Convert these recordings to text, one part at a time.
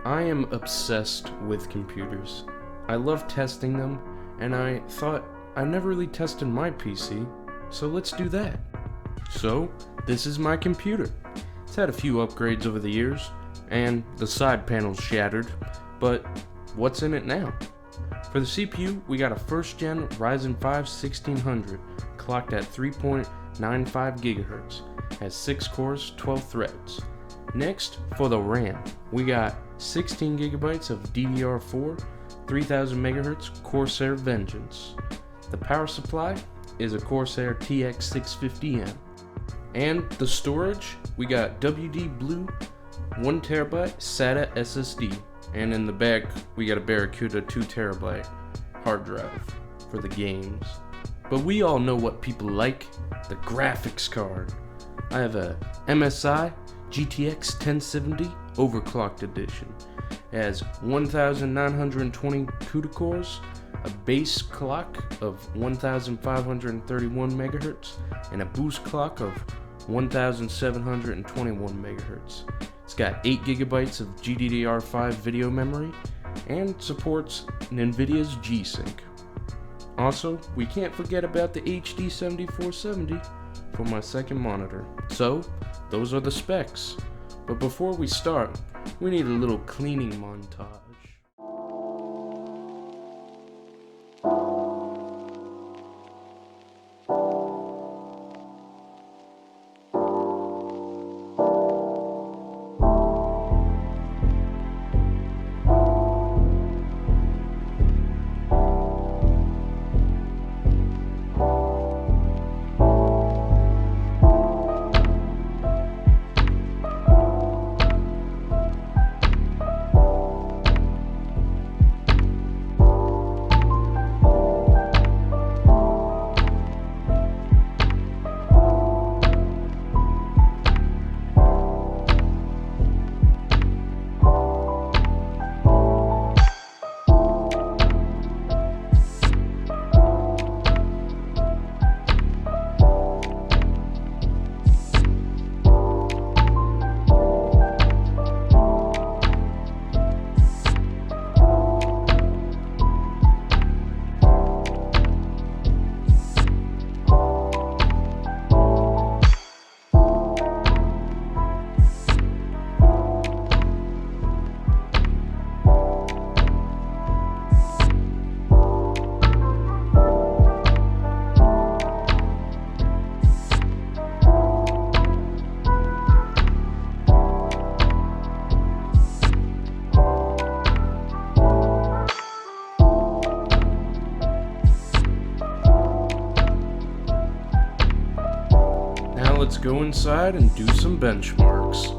I am obsessed with computers. I love testing them, and I thought I never really tested my PC, so let's do that. So, this is my computer. It's had a few upgrades over the years, and the side panel's shattered, but what's in it now? For the CPU, we got a first gen Ryzen 5 1600, clocked at 3.95 GHz, has 6 cores, 12 threads. Next, for the RAM, we got 16 GB of DDR4, 3000 MHz Corsair Vengeance. The power supply is a Corsair TX650M. And the storage, we got WD Blue 1TB SATA SSD. And in the back, we got a Barracuda 2TB hard drive for the games. But we all know what people like, the graphics card. I have a MSI GTX 1070 Overclocked Edition. It has 1920 CUDA cores, a base clock of 1531 MHz, and a boost clock of 1721 MHz. It's got 8 GB of GDDR5 video memory and supports NVIDIA's G-Sync. Also, we can't forget about the HD 7470 for my second monitor. So, those are the specs. But before we start, we need a little cleaning montage. Let's go inside and do some benchmarks.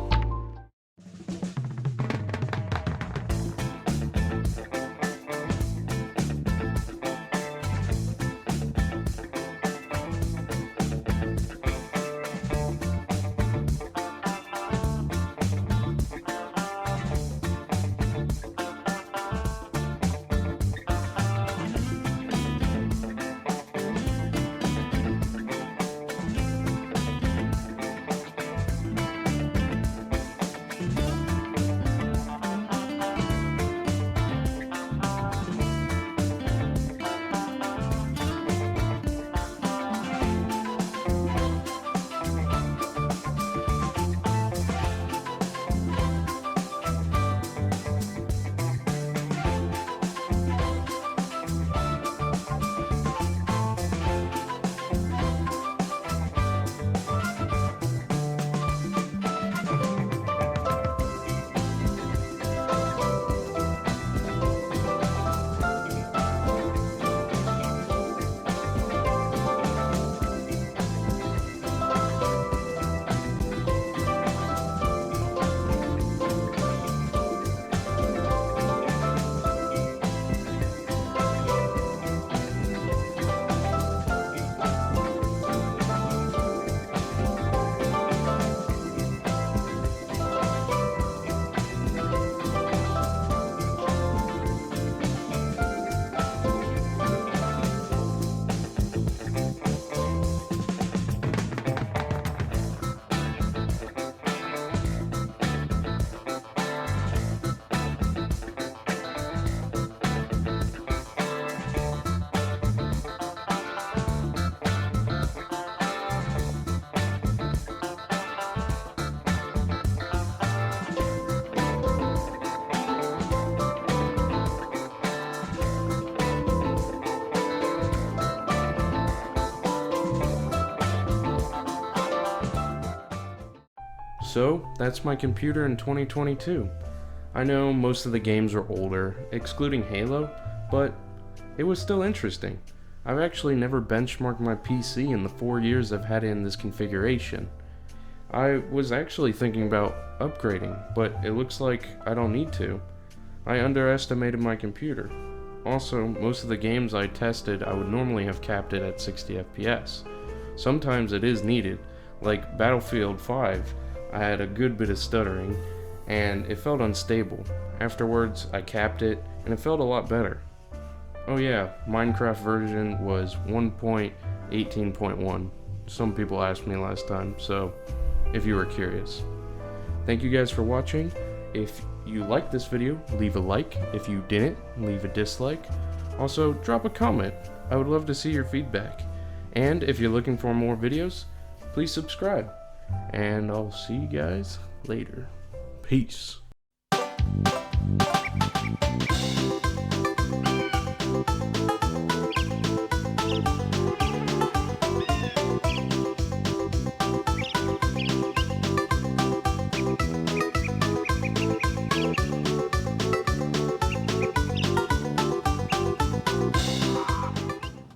So, that's my computer in 2022. I know most of the games are older, excluding Halo, but it was still interesting. I've actually never benchmarked my PC in the 4 years I've had it in this configuration. I was actually thinking about upgrading, but it looks like I don't need to. I underestimated my computer. Also, most of the games I tested I would normally have capped it at 60 FPS. Sometimes it is needed, like Battlefield 5, I had a good bit of stuttering, and it felt unstable. Afterwards, I capped it, and it felt a lot better. Oh yeah, Minecraft version was 1.18.1. Some people asked me last time, so if you were curious. Thank you guys for watching. If you liked this video, leave a like. If you didn't, leave a dislike. Also, drop a comment. I would love to see your feedback. And if you're looking for more videos, please subscribe. And I'll see you guys later. Peace.